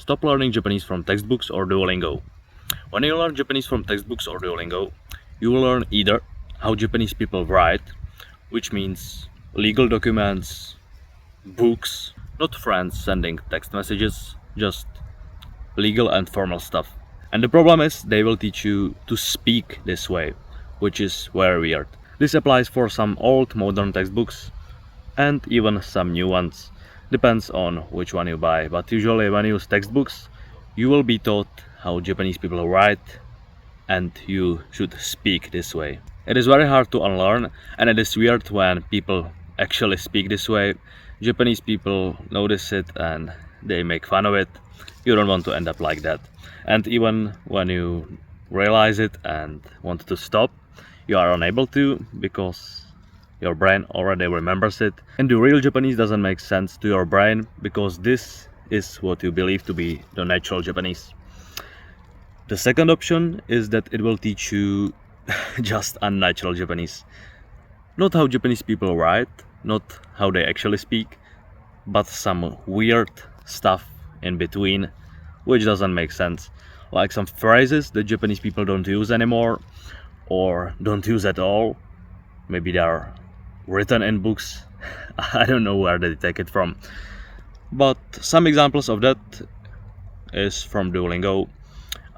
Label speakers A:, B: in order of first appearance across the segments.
A: Stop learning Japanese from textbooks or Duolingo. When you learn Japanese from textbooks or Duolingo, you will learn either how Japanese people write, which means legal documents, books, not friends sending text messages, just legal and formal stuff. And the problem is they will teach you to speak this way, which is very weird. This applies for some old modern textbooks and even some new ones. Depends on which one you buy, but usually when you use textbooks, you will be taught how Japanese people write and you should speak this way. It is very hard to unlearn, and it is weird when people actually speak this way. Japanese people notice it and they make fun of it. You don't want to end up like that. And even when you realize it and want to stop, you are unable to because your brain already remembers it. And the real Japanese doesn't make sense to your brain because this is what you believe to be the natural Japanese. The second option is that it will teach you just unnatural Japanese. Not how Japanese people write, not how they actually speak, but some weird stuff in between, which doesn't make sense. Like some phrases that Japanese people don't use anymore, or don't use at all. Maybe they are written in books. I don't know where they take it from. But some examples of that is from Duolingo.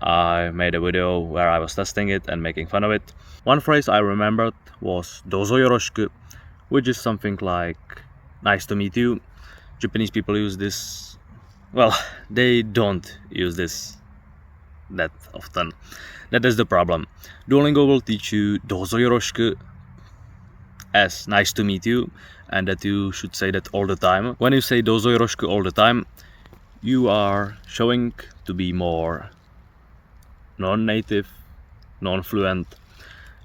A: I made a video where I was testing it and making fun of it. One phrase I remembered was dozo yoroshiku, which is something like nice to meet you. Japanese people use this, well, they don't use this that often. That is the problem. Duolingo will teach you dozo yoroshiku as nice to meet you, and that you should say that all the time. When you say dozo yoroshiku all the time, you are showing to be more non-native, non-fluent,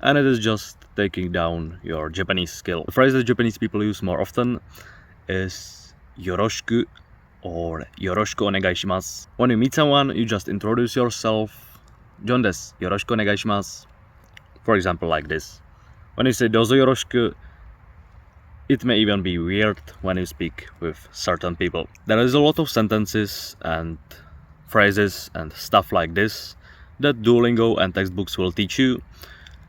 A: and it is just taking down your Japanese skill. The phrase that Japanese people use more often is yoroshiku or yoroshiku onegai shimasu. When you meet someone, you just introduce yourself. Jon desu, yoroshiku onegai shimasu. For example, like this. When you say dozo yoroshiku, it may even be weird when you speak with certain people. There is a lot of sentences and phrases and stuff like this that Duolingo and textbooks will teach you,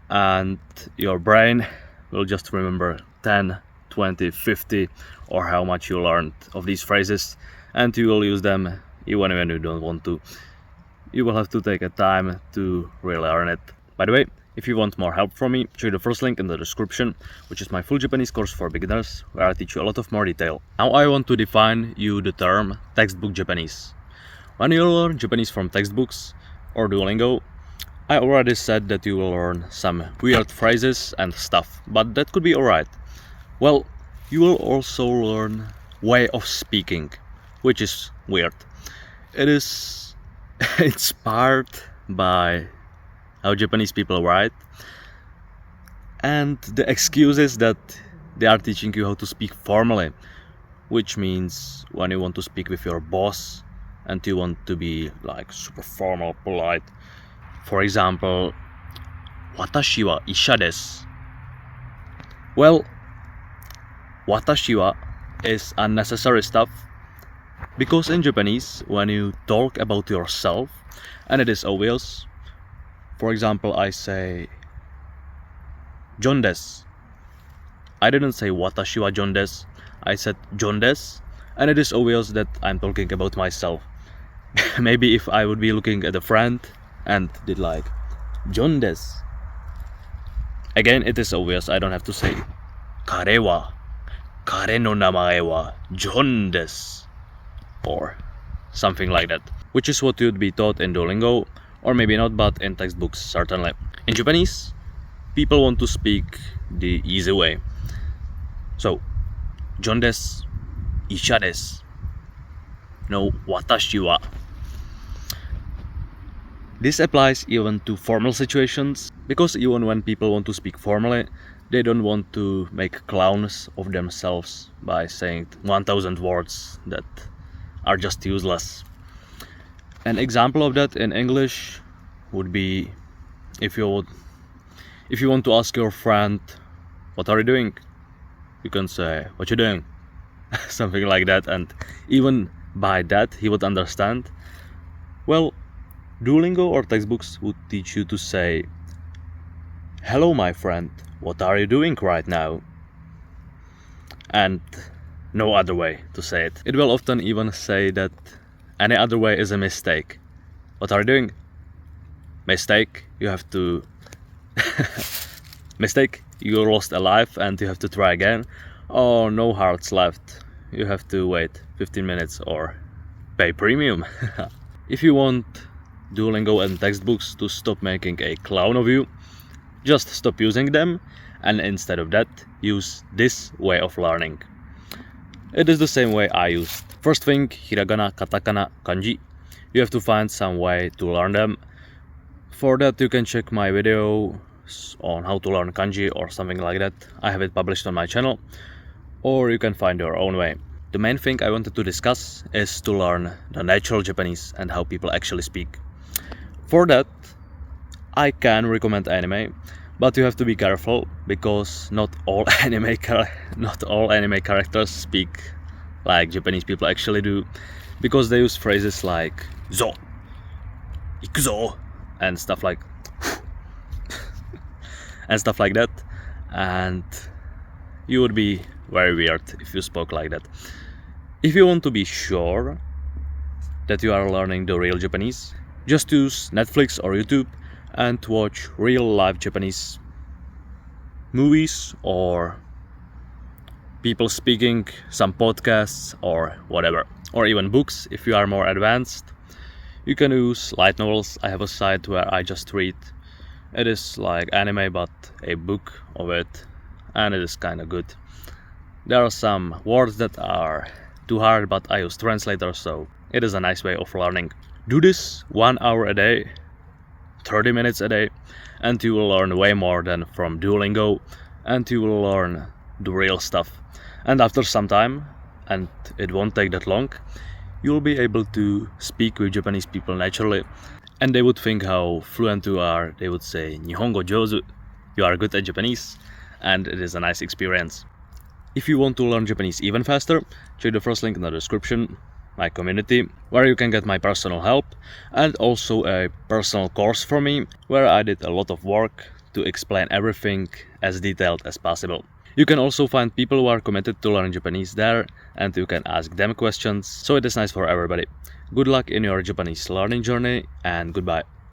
A: and your brain will just remember 10, 20, 50 or how much you learned of these phrases, and you will use them even when you don't want to. You will have to take a time to relearn it. By the way, if you want more help from me, check the first link in the description, which is my full Japanese course for beginners, where I teach you a lot of more detail. Now I want to define you the term textbook Japanese. When you learn Japanese from textbooks or Duolingo, I already said that you will learn some weird phrases and stuff, but that could be alright. Well, you will also learn way of speaking, which is weird. It is inspired by how Japanese people write, and the excuse is that they are teaching you how to speak formally, which means when you want to speak with your boss and you want to be like super formal, polite. For example, watashi wa isha desu. Well, watashi wa is unnecessary stuff, because in Japanese, when you talk about yourself and it is obvious, for example, I say Jon desu. I didn't say watashi wa Jon desu. I said Jon desu, and it is obvious that I'm talking about myself. Maybe if I would be looking at a friend and did like Jon desu. Again, it is obvious. I don't have to say kare no namae wa Jon desu or something like that, which is what you'd be taught in Duolingo, or maybe not, but in textbooks certainly. In Japanese, people want to speak the easy way. So, Jon desu, isha desu, no watashi wa. This applies even to formal situations, because even when people want to speak formally, they don't want to make clowns of themselves by saying 1000 words that are just useless. An example of that in English would be if you want to ask your friend, what are you doing? You can say, what you doing? Something like that, and even by that he would understand. Well, Duolingo or textbooks would teach you to say, "Hello, my friend, what are you doing right now?" And no other way to say it. It will often even say that any other way is a mistake. What are you doing? Mistake, you have to... Mistake, you lost a life and you have to try again. Oh, no hearts left. You have to wait 15 minutes or pay premium. If you want Duolingo and textbooks to stop making a clown of you, just stop using them, and instead of that, use this way of learning. It is the same way I used. First thing, hiragana, katakana, kanji. You have to find some way to learn them. For that, you can check my video on how to learn kanji or something like that. I have it published on my channel, or you can find your own way. The main thing I wanted to discuss is to learn the natural Japanese and how people actually speak. For that, I can recommend anime, but you have to be careful because not all anime characters speak like Japanese people actually do, because they use phrases like "zo," "ikuzo," and stuff like that, and you would be very weird if you spoke like that. If you want to be sure that you are learning the real Japanese, just use Netflix or YouTube and watch real live Japanese movies or people speaking, some podcasts or whatever, or even books if you are more advanced. You can use light novels. I have a site where I just read. It is like anime but a book of it, and it is kinda good. There are some words that are too hard, but I use translators, so it is a nice way of learning. Do this 1 hour a day, 30 minutes a day, and you will learn way more than from Duolingo, and you will learn the real stuff. And after some time, and it won't take that long, you'll be able to speak with Japanese people naturally, and they would think how fluent you are. They would say, "Nihongo jouzu," you are good at Japanese, and it is a nice experience. If you want to learn Japanese even faster, check the first link in the description, my community, where you can get my personal help, and also a personal course from me, where I did a lot of work to explain everything as detailed as possible. You can also find people who are committed to learn Japanese there, and you can ask them questions, so it is nice for everybody. Good luck in your Japanese learning journey, and goodbye.